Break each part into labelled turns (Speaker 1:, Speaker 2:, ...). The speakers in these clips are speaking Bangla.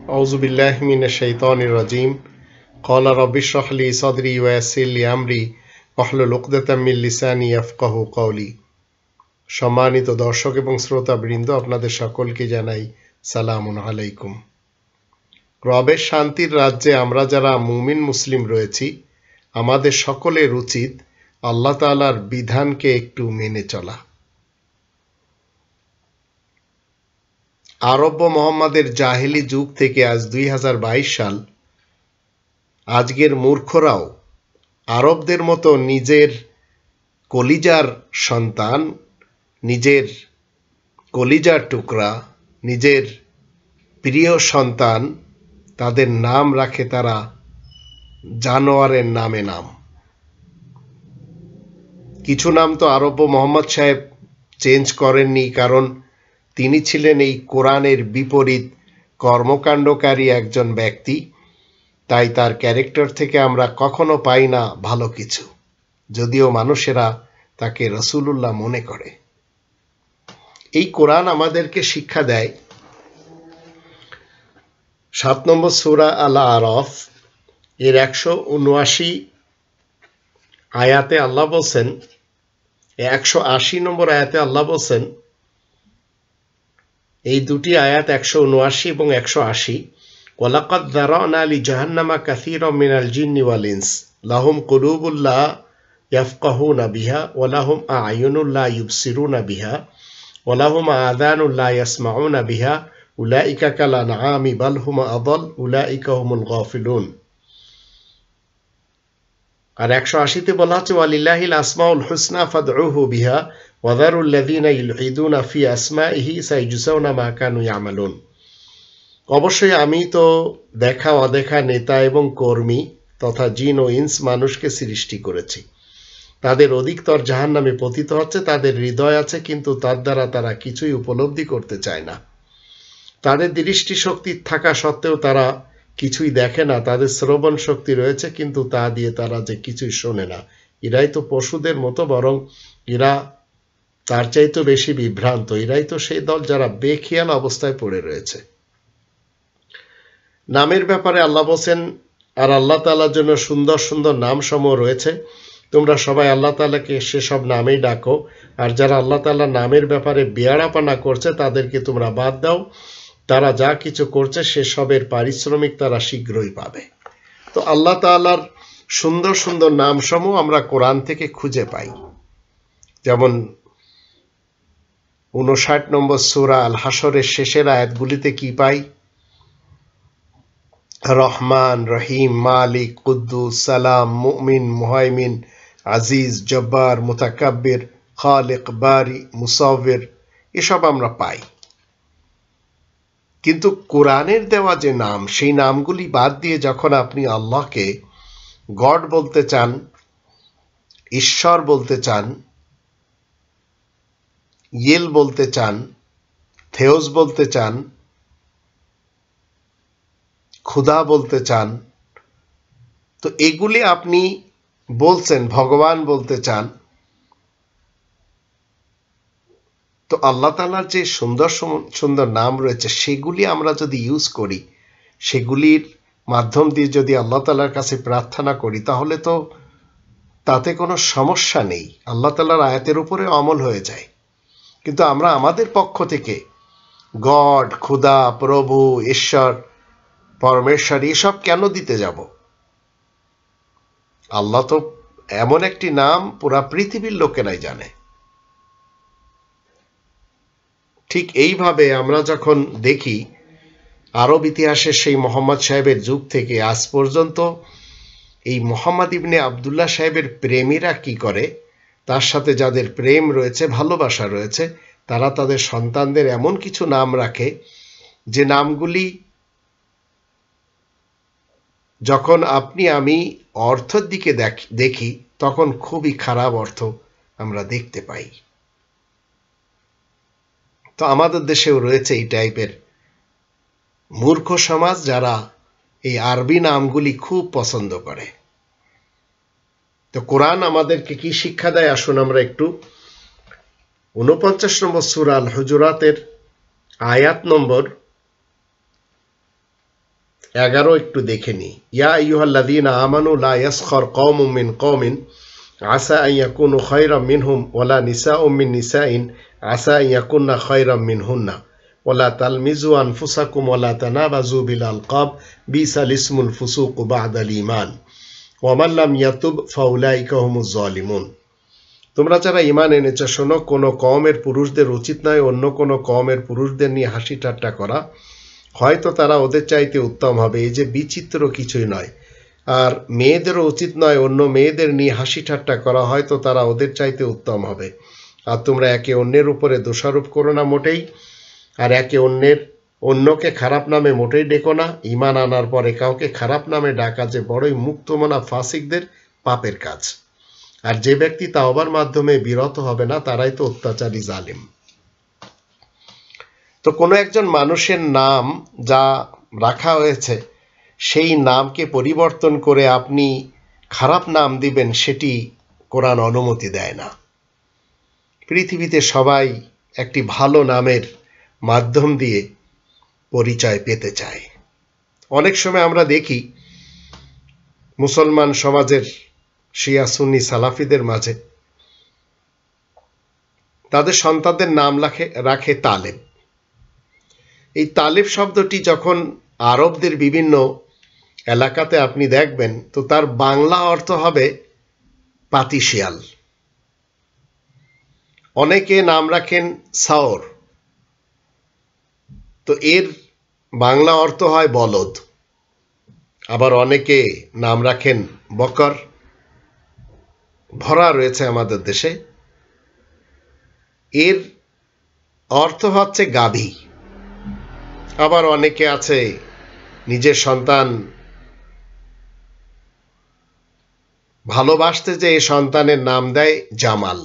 Speaker 1: أعوذ بالله من الشيطان الرجيم قال رب اشرح لي صدري ويسر لي أمري واحلل عقدة من লিসানি ইয়াফকাহু কওলি। সম্মানিত দর্শক এবং শ্রোতাবৃন্দ, আপনাদের সকলকে জানাই সালামুন আলাইকুম। রবের শান্তির রাজ্যে আমরা যারা মুমিন মুসলিম রয়েছি, আমাদের সকলের উচিত আল্লাহ তাআলার বিধানকে একটু মেনে চলা। আরব মোহাম্মদের জাহেলি যুগ থেকে আজ 2022 সাল, আজকের মূর্খরাও আরবদের মতো নিজের কলিজার সন্তান, নিজের কলিজার টুকরা, নিজের প্রিয় সন্তান, তাদের নাম রাখে তারা জানোয়ারের নামে নাম। কিছু নাম তো আরব মোহাম্মদ সাহেব চেঞ্জ করেননি, কারণ তিনি ছিলেন এই কোরআনের বিপরীত কর্মকাণ্ডকারী একজন ব্যক্তি। তাই তার ক্যারেক্টার থেকে আমরা কখনো পাই না ভালো কিছু, যদিও মানুষেরা তাকে রাসূলুল্লাহ মনে করে। এই কোরআন আমাদেরকে শিক্ষা দেয়। 7 নম্বর সূরা আল আরাফ এর 179 আয়াতে আল্লাহ বলছেন, 180 নম্বর আয়াতে আল্লাহ বলছেন, এই দুটি আয়াত 179 এবং 180, ওয়ালাকাদ যারানা লি জাহান্নামা কাসীরাম মিনাল জিন্নি ওয়াল ইনস লাহুম কুলুবুল লা ইয়াফকাহুনা বিহা ওয়া লাহুম আ'য়ুনুল লা ইউবসিরুনা বিহা ওয়া লাহুম আযানুল লা ইয়াসমাউনা বিহা উলাইকা কাল আনআমি বাল হুম আযাল উলাইকা হুমুল গাফিলুন। আর 180তে বলা হচ্ছে, ওয়ালিল্লাহিল আসমাউল হুসনা ফাদউহু বিহা ওয়া যারুল লাযিনা ইউলহিদুনা ফি আসমাইহি সাইজুসাউনা মা কানু ইয়ামালুন। অবশ্যই আমি তো দেখা অদেখা নেতা এবং কর্মী তথা জিন ও ইনস মানুষকে সৃষ্টি করেছি। তাদের অধিকতর জাহান্নামে পতিত হচ্ছে। তাদের হৃদয় আছে, কিন্তু তার দ্বারা তারা কিছুই উপলব্ধি করতে চায় না। তাদের দৃষ্টি শক্তি থাকা সত্ত্বেও তারা কিছুই দেখে না। তাদের শ্রবণ শক্তি রয়েছে, কিন্তু তা দিয়ে তারা যে কিছুই শোনে না। এরাই তো পশুদের মতো, বরং এরা তার চাইতে বেশি বিভ্রান্ত। এরাই তো সেই দল যারা বেখেয়াল অবস্থায় পড়ে রয়েছে। নামের ব্যাপারে আল্লাহ বলেন, আর আল্লাহ তাআলার জন্য সুন্দর সুন্দর নাম সমূহ রয়েছে। তোমরা সবাই আল্লাহ তাআলাকে সেসব নামেই ডাকো। আর যারা আল্লাহ তাআলার নামের ব্যাপারে বেয়াড়াপানা করছে, তাদেরকে তোমরা বাদ দাও। তারা যা কিছু করছে সেসবের পারিশ্রমিক তারা শীঘ্রই পাবে। তো আল্লাহ তাআলার সুন্দর সুন্দর নাম সমূহ আমরা কোরআন থেকে খুঁজে পাই। যেমন 59 নম্বর সূরা আল হাসরের শেষের আয়াতগুলিতে কি পাই? রহমান, রহিম, মালিক, কুদ্দুস, সালাম, মুমিন, মুহাইমিন, আজিজ, জব্বার, মুতাকাব্বির, খালিক, বারি, মুসাওয়ির, এসব আমরা পাই। কিন্তু কোরআনের দেওয়া যে নাম, সেই নামগুলি বাদ দিয়ে যখন আপনি আল্লাহকে গড বলতে চান, ঈশ্বর বলতে চান, ইয়েল বলতে চান, থেওস বলতে চান, খুদা বলতে চান, তো এগুলি আপনি বলছেন, ভগবান বলতে চান, তো আল্লাহ তাআলার যে সুন্দর সুন্দর নাম রয়েছে সেগুলি আমরা যদি ইউজ করি, সেগুলির মাধ্যম দিয়ে যদি আল্লাহ তাআলার কাছে প্রার্থনা করি, তাহলে তো তাতে কোনো সমস্যা নেই। আল্লাহ তাআলার আয়াতের উপরে আমল হয়ে যায়। কিন্তু আমরা আমাদের পক্ষ থেকে গড, খুদা, প্রভু, ঈশ্বর, পরমেশ্বর এসব কেন দিতে যাব? আল্লাহ তো এমন একটি নাম পুরা পৃথিবীর লোকেরাই জানে। ঠিক এইভাবে আমরা যখন দেখি আরব ইতিহাসের সেই মোহাম্মদ সাহেবের যুগ থেকে আজ পর্যন্ত এই মোহাম্মদ ইবনে আবদুল্লাহ সাহেবের প্রেমীরা কি করে, তার সাথে যাদের প্রেম রয়েছে, ভালোবাসা রয়েছে, তারা তাদের সন্তানদের এমন কিছু নাম রাখে যে নামগুলি যখন আপনি আমি অর্থের দিকে দেখি, তখন খুবই খারাপ অর্থ আমরা দেখতে পাই। তো আমাদের দেশেও রয়েছে এই টাইপের মূর্খ সমাজ, যারা এই আরবি নামগুলি খুব পছন্দ করে। তো কোরআন আমাদেরকে কি শিক্ষা দেয়, আসুন আমরা একটু 49 নম্বর সূরা আল হুজুরাতের আয়াত নম্বর 11 একটু দেখে নি। ইয়া আইয়ুহাল্লাযীনা আমানু লা ইয়াসখার কওমুম মিন কওমিন আসা আন ইয়াকুনু খায়রাম মিনহুম ওয়ালা নিসাউম মিন নিসাইন আসা আন ইয়াকুননা খায়রাম মিনহুন্না ওয়ালা তালমিজু আনফুসাকুম ওয়ালা তানাবাজু বিল আলকাব বিসাল ইসমুল ফুসুকু বা'দাল ঈমান ওয়া মান লাম ইয়াতুব ফাউলাইকা হুমুজ জালিমুন। তোমরা যারা ঈমান এনেছ শোনো, কোনো কওমের পুরুষদের উচিত নয় অন্য কোনো কওমের পুরুষদের নিয়ে হাসি ঠাট্টা করা, হয়তো তারা ওদের চাইতে উত্তম হবে, এই যে বিচিত্র কিছুই নয়। আর মেয়েদেরও উচিত নয় অন্য মেয়েদের নিয়ে হাসি ঠাট্টা করা, হয়তো তারা ওদের চাইতে উত্তম হবে। আর তোমরা একে অন্যের উপরে দোষারোপ করো না মোটেই, আর একে অন্যকে খারাপ নামে মোটেই ডেকো না। ঈমান আনার পরে কাউকে খারাপ নামে ডাকা যে বড়ই মুক্তমনা ফাসিকদের পাপের কাজ। আর যে ব্যক্তি তাওবার মাধ্যমে বিরত হবে না তারাই তো অত্যাচারী জালিম। তো কোনো একজন মানুষের নাম যা রাখা হয়েছে সেই নামকে পরিবর্তন করে আপনি খারাপ নাম দিবেন, সেটি কোরআন অনুমতি দেয় না। পৃথিবীতে সবাই একটি ভালো নামের মাধ্যম দিয়ে পরিচয় পেতে চায়। অনেক সময় আমরা দেখি মুসলমান সমাজের শিয়া সুন্নি সালাফিদের মাঝে তাদের সন্তানদের নাম রাখে তালেব। এই তালেব শব্দটি যখন আরবদের বিভিন্ন এলাকাতে আপনি দেখবেন তো তার বাংলা অর্থ হবে পাতিশিয়াল। অনেকে নাম রাখেন সাওর, তো এর বাংলা অর্থ হয় বলদ। আবার অনেকে নাম রাখেন বকর, ভরা রয়েছে আমাদের দেশে, এর অর্থ হচ্ছে গাভী। আবার অনেকে আছে নিজের সন্তান ভালোবাসতে যে এই সন্তানের নাম দেয় জামাল।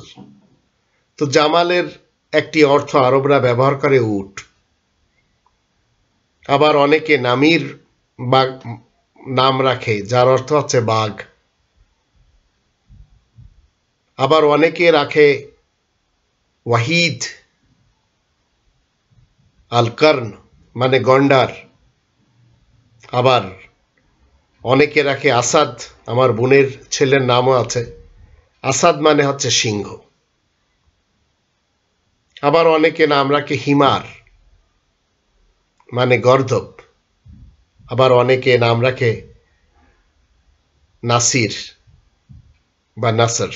Speaker 1: তো জামালের একটি অর্থ আরবরা ব্যবহার করে উট। আবার অনেকে নামির নাম রাখে যার অর্থ হচ্ছে বাঘ। আবার অনেকে রাখে ওয়াহিদ আল কর্ন মানে গন্ডার। আবার অনেকে রাখে আসাদ, আমার বোনের ছেলের নামও আছে আসাদ মানে হচ্ছে সিংহ। আবার অনেকে নাম রাখে হিমার মানে গর্দভ। আবার অনেকে নাম রাখে নাসির বা নাসর,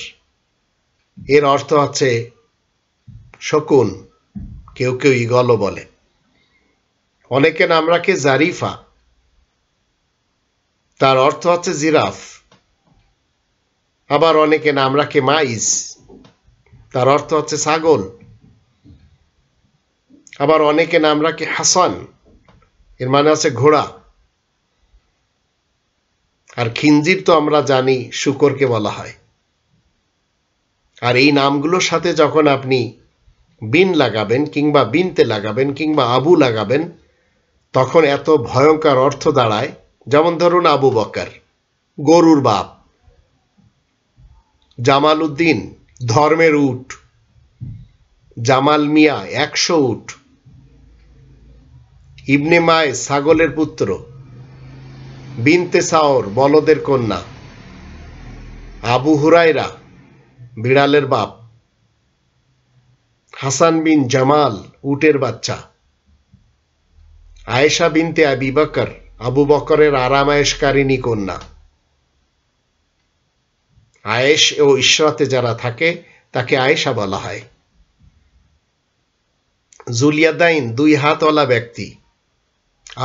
Speaker 1: এর অর্থ হচ্ছে শকুন, কেউ কেউ ঈগলও বলে। অনেকে নাম রাখে জারিফা, তার অর্থ হচ্ছে জিরাফ। আবার অনেকে নাম রাখে মাইজ, তার অর্থ হচ্ছে ছাগল। আবার অনেকে নাম রাখে হাসান, এর মানে হচ্ছে ঘোড়া। আর খিনজির তো আমরা জানি শূকরকে বলা হয়। আর এই নামগুলোর সাথে যখন আপনি বিন লাগাবেন কিংবা বিনতে লাগাবেন কিংবা আবু লাগাবেন তখন এত ভয়ঙ্কর অর্থ দাঁড়ায়। যেমন ধরুন আবু বকর, গরুর বাপ। জামাল উদ্দিন, ধর্মের উট। জামাল মিয়া, 100 উট। ইবনে মায়, ছাগলের পুত্র। বিনতে সাওর, বলদের কন্যা। আবু হুরায়রা, বিড়ালের বাপ। হাসান বিন জামাল, উটের বাচ্চা। আয়েশা বিনতে আবি বকর, আবু বকরের আরামায়েশকারিনী কন্যা। আয়েশ ও ইশরাতে যারা থাকে তাকে আয়েশা বলা হয়। জুলিয়াদাইন, 2 হাতওয়ালা ব্যক্তি।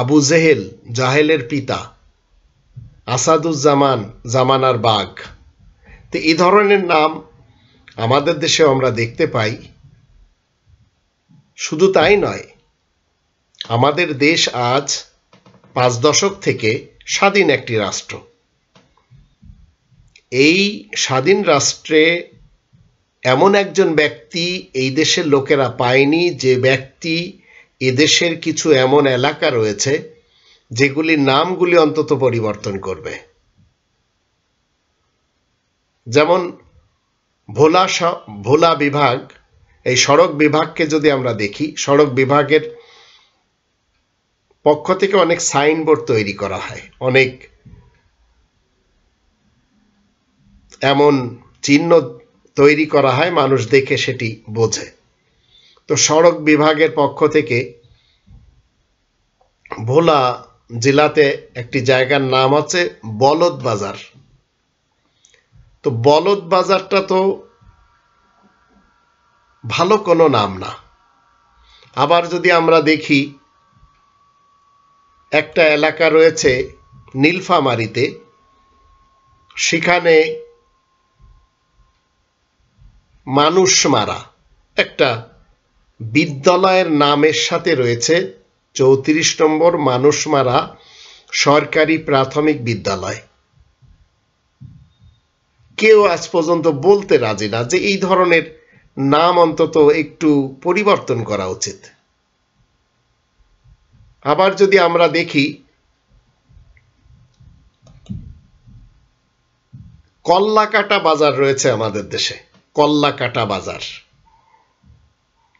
Speaker 1: আবু জেহেল, জাহেলের পিতা। আসাদুজ্জামান, জামানার বাঘ। তো এই ধরনের নাম আমাদের দেশেও আমরা দেখতে পাই। শুধু তাই নয়, আমাদের দেশ আজ 5 দশক থেকে স্বাধীন একটি রাষ্ট্র। এই স্বাধীন রাষ্ট্রে এমন একজন ব্যক্তি এই দেশের লোকেরা পায়নি যে ব্যক্তি এদেশের কিছু এমন এলাকা রয়েছে যেগুলির নামগুলি অন্তত পরিবর্তন করবে। যেমন ভোলা বিভাগ, এই সড়ক বিভাগকে যদি আমরা দেখি, সড়ক বিভাগের পক্ষ থেকে অনেক সাইনবোর্ড তৈরি করা হয়, অনেক এমন চিহ্ন তৈরি করা হয় মানুষ দেখে সেটি বোঝে। তো সড়ক বিভাগের পক্ষ থেকে ভোলা জেলাতে একটি জায়গার নাম আছে বলদ বাজার। তো বলদ বাজারটা তো ভালো কোনো নাম না। আবার যদি আমরা দেখি একটা এলাকা রয়েছে নীলফামারীতে, সেখানে মানুষমারা একটা বিদ্যালয়ের নামের সাথে রয়েছে 34 নম্বর মানুষমারা সরকারি প্রাথমিক বিদ্যালয়। কেউ আজ পর্যন্ত বলতে রাজি না যে এই ধরনের নাম অন্তত একটু পরিবর্তন করা উচিত। আবার যদি আমরা দেখি কল্লাকাটা বাজার রয়েছে আমাদের দেশে, কল্লাকাটা বাজার।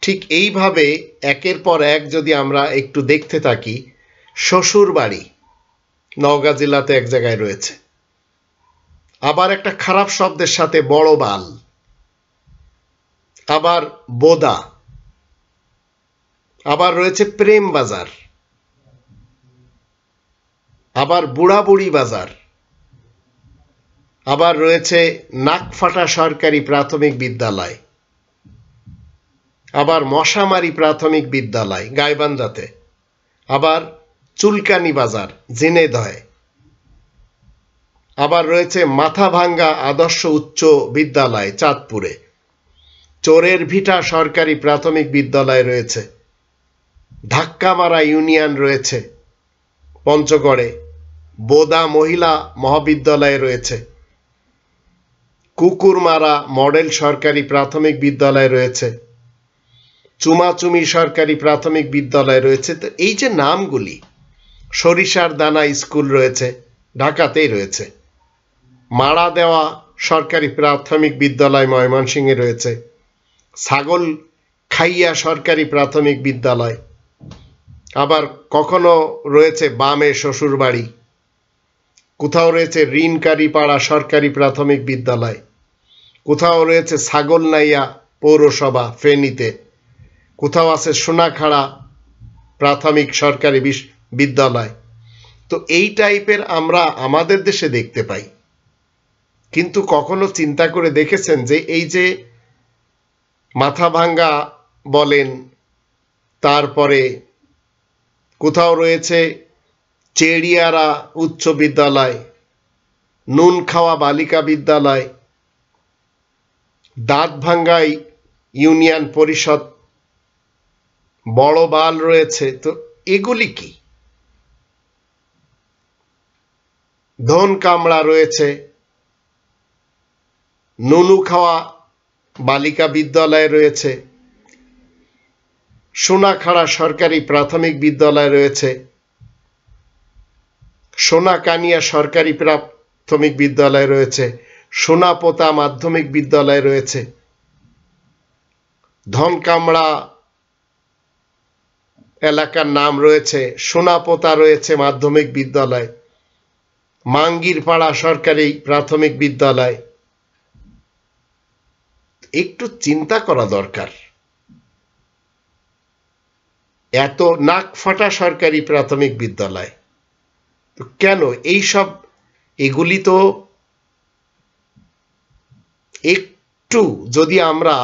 Speaker 1: ঠিক এইভাবে একের পর এক যদি আমরা একটু দেখতে থাকি, শ্বশুরবাড়ি নওগাঁ জেলাতে এক জায়গায় রয়েছে। আবার একটা খারাপ শব্দের সাথে বড় বাল, আবার বোদা, আবার রয়েছে প্রেম বাজার, আবার বুড়াবুড়ি বাজার, আবার রয়েছে নাকফাটা সরকারি প্রাথমিক বিদ্যালয়, আবার মশামারি প্রাথমিক বিদ্যালয় গাইবান্ধাতে, আবার চুলকানি বাজার ঝিনাইদহে, আবার রয়েছে মাথাভাঙ্গা আদর্শ উচ্চ বিদ্যালয় চাঁদপুরে, চোরের ভিটা সরকারি প্রাথমিক বিদ্যালয় রয়েছে, ধাক্কামারা ইউনিয়ন রয়েছে পঞ্চগড়ে, বোদা মহিলা মহাবিদ্যালয় রয়েছে, কুকুরমারা মডেল সরকারি প্রাথমিক বিদ্যালয় রয়েছে, চুমাচুমি সরকারি প্রাথমিক বিদ্যালয় রয়েছে। তো এই যে নামগুলি, সরিষার দানা স্কুল রয়েছে ঢাকাতেই রয়েছে, মারা দেওয়া সরকারি প্রাথমিক বিদ্যালয় ময়মনসিংহে রয়েছে, ছাগল খাইয়া সরকারি প্রাথমিক বিদ্যালয়, আবার কখনো রয়েছে বামে শ্বশুরবাড়ি, কোথাও রয়েছে ঋণকারীপাড়া সরকারি প্রাথমিক বিদ্যালয়, কোথাও রয়েছে ছাগলনাইয়া পৌরসভা ফেনীতে, কোথাও আছে সোনাখাড়া প্রাথমিক সরকারি বিদ্যালয়। তো এই টাইপের আমরা আমাদের দেশে দেখতে পাই। কিন্তু কখনো চিন্তা করে দেখেছেন যে এই যে মাথাভাঙ্গা বলেন, তারপরে কোথাও রয়েছে চেড়িয়ারা উচ্চ বিদ্যালয়, নুনখাওয়া বালিকা বিদ্যালয়, দাঁতভাঙ্গাই ইউনিয়ন পরিষদ, বড়বাল রয়েছে। তো এগুলি কি? ধনকামড়া রয়েছে, নুনুখাওয়া বালিকা বিদ্যালয় রয়েছে, সোনাখাড়া সরকারি প্রাথমিক বিদ্যালয় রয়েছে, সোনাকানিয়া সরকারি প্রাথমিক বিদ্যালয় রয়েছে, সোনাপোতা মাধ্যমিক বিদ্যালয় রয়েছে, ধনকামড়া এলাকার নাম রয়েছে, সোনাপোতা রয়েছে মাধ্যমিক বিদ্যালয়, মাঙ্গিরপাড়া সরকারি প্রাথমিক বিদ্যালয়। একটু চিন্তা করা দরকার। এত নাকফাটা সরকারি প্রাথমিক বিদ্যালয় তো কেন? এইসব এগুলি তো একটু যদি আমরা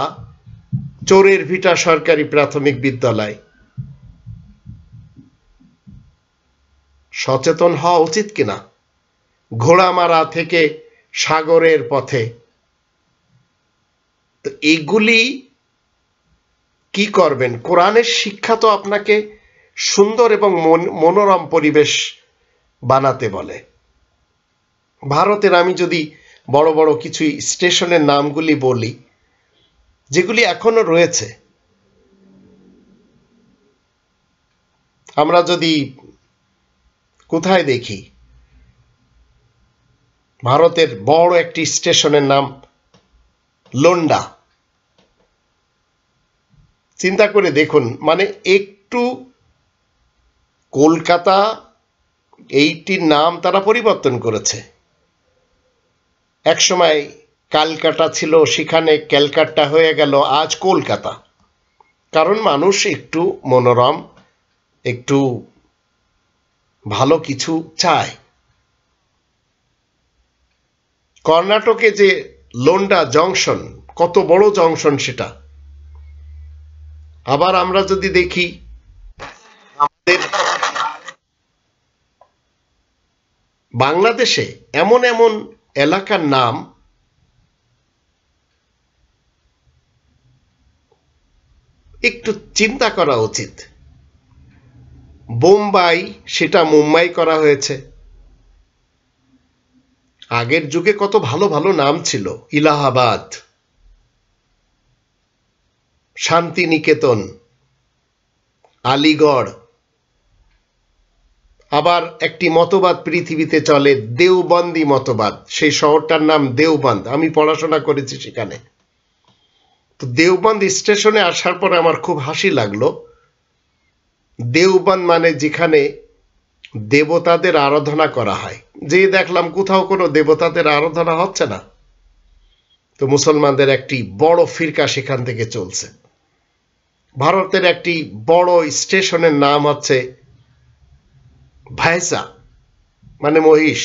Speaker 1: চোরের ভিটা সরকারি প্রাথমিক বিদ্যালয় সচেতন হওয়া উচিত কিনা? ঘোড়ামারা থেকে সাগরের পথে, তো এগুলি কি করবেন? কোরআনের শিক্ষা তো আপনাকে সুন্দর এবং মনোরম পরিবেশ বানাতে বলে। ভারতের আমি যদি বড় বড় কিছু স্টেশনের নামগুলি বলি যেগুলি এখনো রয়েছে, আমরা যদি কোথায় দেখি, ভারতের বড় একটি স্টেশনের নাম লোন্ডা। চিন্তা করে দেখুন, মানে একটু কলকাতা এইটির নাম তারা পরিবর্তন করেছে। একসময় ক্যালকাটা ছিল, সেখানে ক্যালকাটা হয়ে গেল আজ কলকাতা। কারণ মানুষ একটু মনোরম, একটু ভালো কিছু চায়। কর্ণাটকে যে লোন্ডা জংশন, কত বড় জংশন সেটা। আবার আমরা যদি দেখি আমাদের বাংলাদেশে এমন এমন এলাকার নাম একটু চিন্তা করা উচিত। বোম্বাই, সেটা মুম্বাই করা হয়েছে। আগের যুগে কত ভালো ভালো নাম ছিল, ইলাহাবাদ, শান্তিনিকেতন, আলিগড়। আবার একটি মতবাদ পৃথিবীতে চলে, দেওবন্দি মতবাদ। সেই শহরটার নাম দেওবন্দ, আমি পড়াশোনা করেছি সেখানে। তো দেওবন্দ স্টেশনে আসার পর আমার খুব হাসি লাগলো। দেওবন্দ মানে যেখানে দেবতাদের আরাধনা করা হয়। যে দেখলাম কোথাও কোনো দেবতাদের আরাধনা হচ্ছে না। তো মুসলমানদের একটি বড় ফিরকা সেখান থেকে চলছে। ভারতের একটি বড় স্টেশনের নাম হচ্ছে ভাইসা, মানে মহিষ।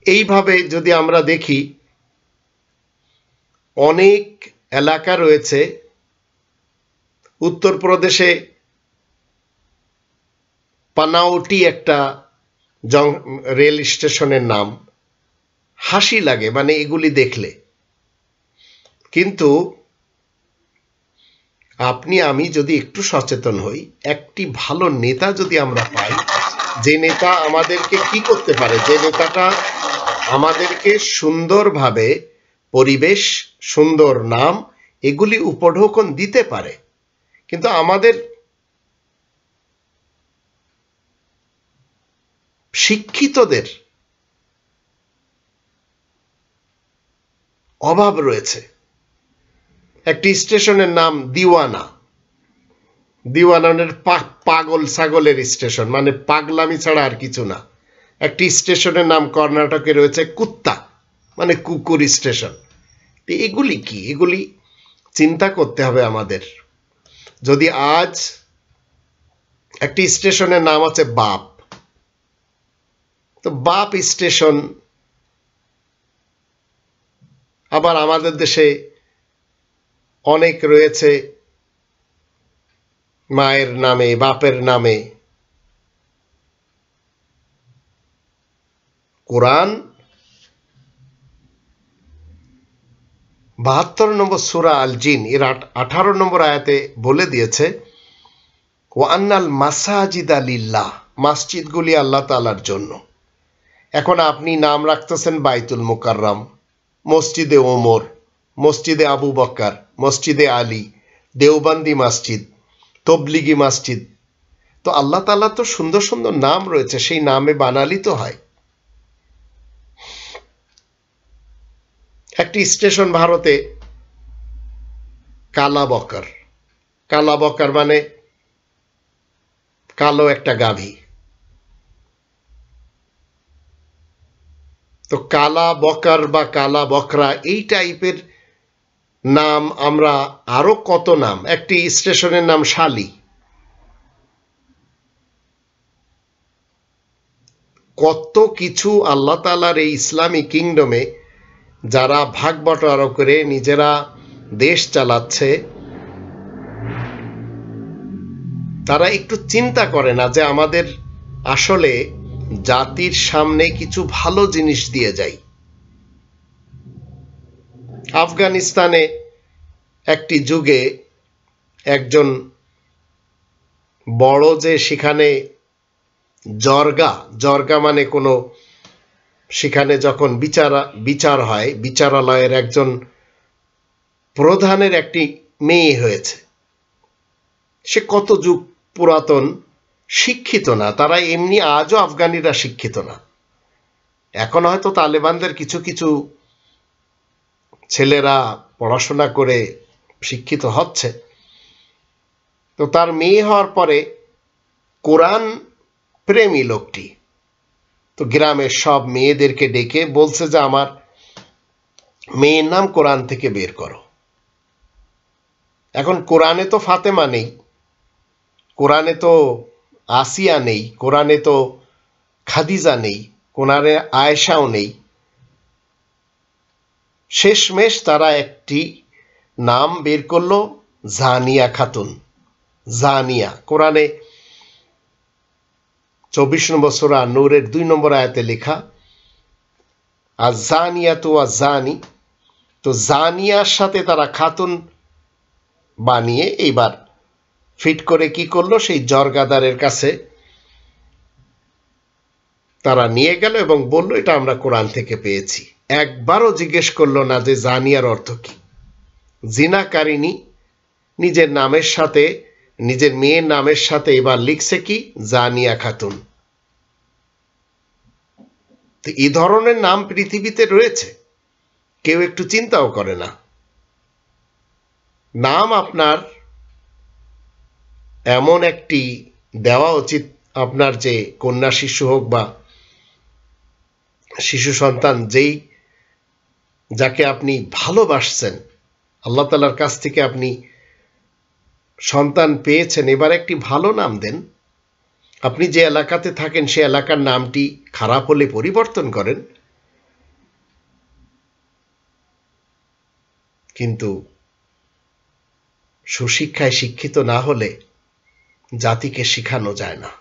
Speaker 1: এইভাবে যদি আমরা দেখি, অনেক এলাকা রয়েছে। উত্তরপ্রদেশে পানাউটি একটা রেল স্টেশনের নাম। হাসি লাগে মানে এগুলি দেখলে। কিন্তু আপনি আমি যদি একটু সচেতন হই, একটি ভালো নেতা যদি আমরা পাই, যে নেতা আমাদেরকে কি করতে পারে, যে নেতাটা আমাদেরকে সুন্দরভাবে পরিবেশ, সুন্দর নাম, এগুলি উপঢৌকন দিতে পারে। কিন্তু আমাদের শিক্ষিতদের অভাব রয়েছে। একটি স্টেশনের নাম দিওয়ানা। দিওয়ানার পাগল ছাগলের স্টেশন, মানে পাগলামি ছাড়া আর কিছু না। একটি স্টেশনের নাম কর্ণাটকে রয়েছে কুত্তা, মানে কুকুর স্টেশন। এগুলি কি? এগুলি চিন্তা করতে হবে আমাদের। যদি আজ একটি স্টেশনের নাম আছে বাপ, তো বাপ স্টেশন। আবার আমাদের দেশে অনেক রয়েছে মায়ের নামে, বাপের নামে। কোরআন ৭২ নম্বর সূরা আল জিন এর ১৮ নম্বর আয়াতে বলে দিয়েছে, ওয়া আন্নাল মাসাজিদা লিল্লাহ, মসজিদগুলি আল্লাহ তাআলার জন্য। এখন আপনি নাম রাখতেছেন বাইতুল মুকাররম, মসজিদে ওমর, মসজিদে আবু বকর, মসজিদে আলী, দেওবন্দি মসজিদ, তবলিগি মসজিদ। তো আল্লাহ তাআলার তো সুন্দর সুন্দর নাম রয়েছে, সেই নামে বানালি তো হয়। একটি স্টেশন ভারতে কালাবকর। কালাবকর মানে কালো একটা গাভী। তো কালা বকর বা কালা বকরা, এই টাইপের নাম আমরা আরো কত নাম। একটি স্টেশনের নাম শালি। কত কিছু আল্লাহ তাআলার এই ইসলামী কিংডমে যারা ভাগ বটোয়ারা করে নিজেরা দেশ চালাচ্ছে, তারা একটু চিন্তা করে না যে আমাদের আসলে জাতির সামনে কিছু ভালো জিনিস দিয়ে যাই। আফগানিস্তানে একটি যুগে একজন বড়, যে সেখানে জর্গা মানে কোনো, সেখানে যখন বিচার হয়, বিচারালয়ের একজন প্রধানের একটি মেয়ে হয়েছে। সে কত যুগ পুরাতন, শিক্ষিত না। তারা এমনি আজও আফগানিরা শিক্ষিত না। এখন হয়তো তালেবানদের কিছু কিছু ছেলেরা পড়াশোনা করে শিক্ষিত হচ্ছে। তো তার মেয়ে হওয়ার পরে কোরআন প্রেমী লোকটি তো গ্রামের সব মেয়েদেরকে ডেকে বলছে যে আমার মেয়ের নাম কোরআন থেকে বের করো। এখন কোরআনে তো ফাতেমা নেই, কোরআনে তো আসিয়া নেই, কোরআনে তো খাদিজা নেই, কোরআনে আয়েশাও নেই। শেষমেশ তারা একটি নাম বের করলো, জানিয়া খাতুন। জানিয়া কোরআনে 24 নম্বর সূরা নূরের 2 নম্বর আয়াতে লেখা আজ-জানিয়াতু ওয়াজ-জানি। তো জানিয়ার সাথে তারা খাতুন বানিয়ে এইবার ফিট করে কি করলো, সেই জরগাদারের কাছে তারা নিয়ে গেল এবং বলল এটা আমরা কোরআন থেকে পেয়েছি। একবারও জিজ্ঞেস করলো না যে জানিয়ার অর্থ কি। জিনাকারিনী নিজের নামের সাথে, নিজের মেয়ের নামের সাথে এবার লিখছে কি, জানিয়া খাতুন। তো এই ধরনের নাম পৃথিবীতে রয়েছে, কেউ একটু চিন্তাও করে না। নাম আপনার এমন একটি দেওয়া উচিত, আপনার যে কন্যা শিশু হোক বা শিশু সন্তান, যাকে আপনি ভালোবাসছেন, আল্লাহ তাআলার কাছ থেকে আপনি সন্তান পেয়েছেন, এবার একটি ভালো নাম দেন। আপনি যে এলাকাতে থাকেন সে এলাকার নামটি খারাপ হলে পরিবর্তন করেন, কিন্তু সুশিক্ষায় শিক্ষিত না হলে জাতিকে শিখানো যায় না।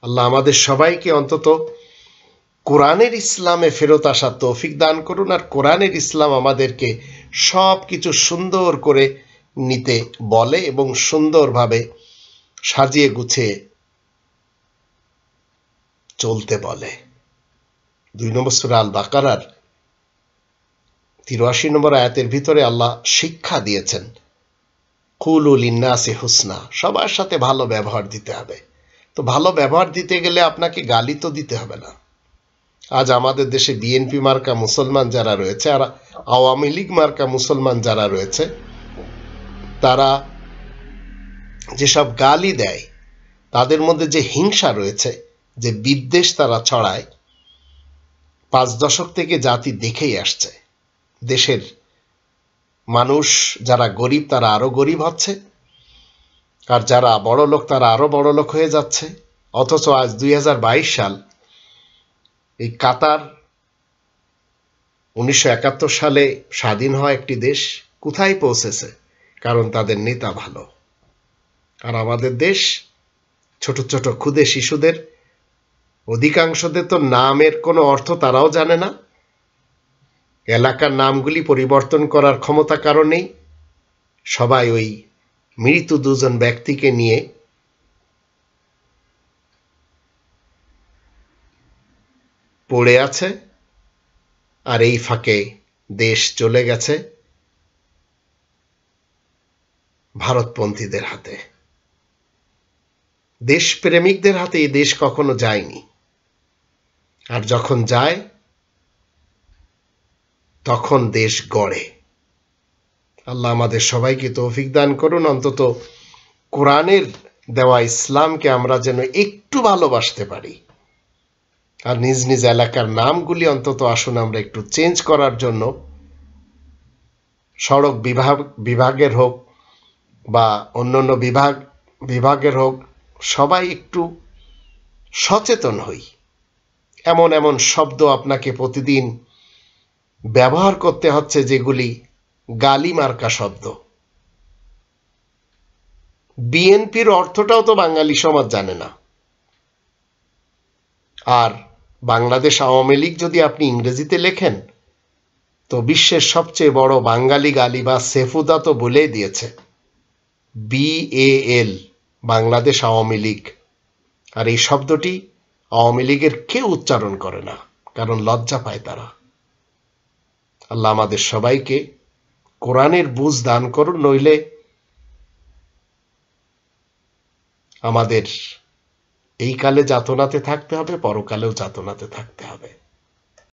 Speaker 1: আল্লাহ আমাদের সবাইকে অন্তত কোরআনের ইসলামে ফেরত আসার তৌফিক দান করুন, আর কোরআনের ইসলাম আমাদেরকে সব কিছু সুন্দর করে নিতে বলে এবং সুন্দরভাবে সাজিয়ে গুছিয়ে চলতে বলে। 2 নম্বর সূরা আল বাকারার 83 নম্বর আয়াতের ভিতরে আল্লাহ শিক্ষা দিয়েছেন, কুলু লিন্নাসি হুসনা, সবার সাথে ভালো ব্যবহার দিতে হবে। তো ভালো ব্যবহার দিতে গেলে আপনাকে গালি তো দিতে হবে না। আজ আমাদের দেশে বিএনপি মার্কা মুসলমান যারা রয়েছে আর আওয়ামী লীগ মার্কা মুসলমান যারা রয়েছে, তারা যেসব গালি দেয়, তাদের মধ্যে যে হিংসা রয়েছে, যে বিদ্বেষ তারা ছড়ায়, 5 দশক থেকে জাতি দেখেই আসছে। দেশের মানুষ যারা গরিব তারা আরো গরিব হচ্ছে, আর যারা বড় লোক তারা আরো বড় লোক হয়ে যাচ্ছে। অথচ আজ 2022 সাল, এই কাতার 1971 সালে স্বাধীন হওয়া একটি দেশ কোথায় পৌঁছেছে? কারণ তাদের নেতা ভালো। আর আমাদের দেশ ছোট ছোট ক্ষুদে শিশুদের, অধিকাংশদের তো নামের কোনো অর্থ তারাও জানে না। এলাকার নামগুলি পরিবর্তন করার ক্ষমতা কারো নেই। সবাই ওই মৃত 2 জন ব্যক্তিকে নিয়ে পড়ে আছে, আর এই ফাঁকে দেশ চলে গেছে ভারতপন্থীদের হাতে। দেশপ্রেমিকদের হাতে এই দেশ কখনো যায়নি, আর যখন যায় তখন দেশ গড়ে। আল্লাহ আমাদের সবাইকে তৌফিক দান করুন, অন্তত কোরআনের দেওয়া ইসলামকে আমরা যেন একটু ভালোবাসতে পারি। আর নিজ নিজ এলাকার নামগুলি অন্তত আসুন আমরা একটু চেঞ্জ করার জন্য, সড়ক বিভাগের হোক বা অন্যান্য বিভাগের হোক, সবাই একটু সচেতন হই। এমন এমন শব্দ আপনাকে প্রতিদিন ব্যবহার করতে হচ্ছে যেগুলি গালি মার্কা শব্দ। বিএনপির অর্থটাও তো বাঙালি সমাজ জানে না। আর বাংলাদেশ আওয়ামী লীগ যদি আপনি ইংরেজিতে লেখেন, তো বিশ্বের সবচেয়ে বড় বাঙালি গালিবাজ সেফুদা তো বলেই দিয়েছে BAL, বাংলাদেশ আওয়ামী লীগ। আর এই শব্দটি আওয়ামী লীগের কেউ উচ্চারণ করে না, কারণ লজ্জা পায় তারা। আল্লাহ আমাদের সবাইকে কোরআনের বুঝ দান করুন, নইলে আমাদের এই কালে যাতনাতে থাকতে হবে, পরকালেও যাতনাতে থাকতে হবে।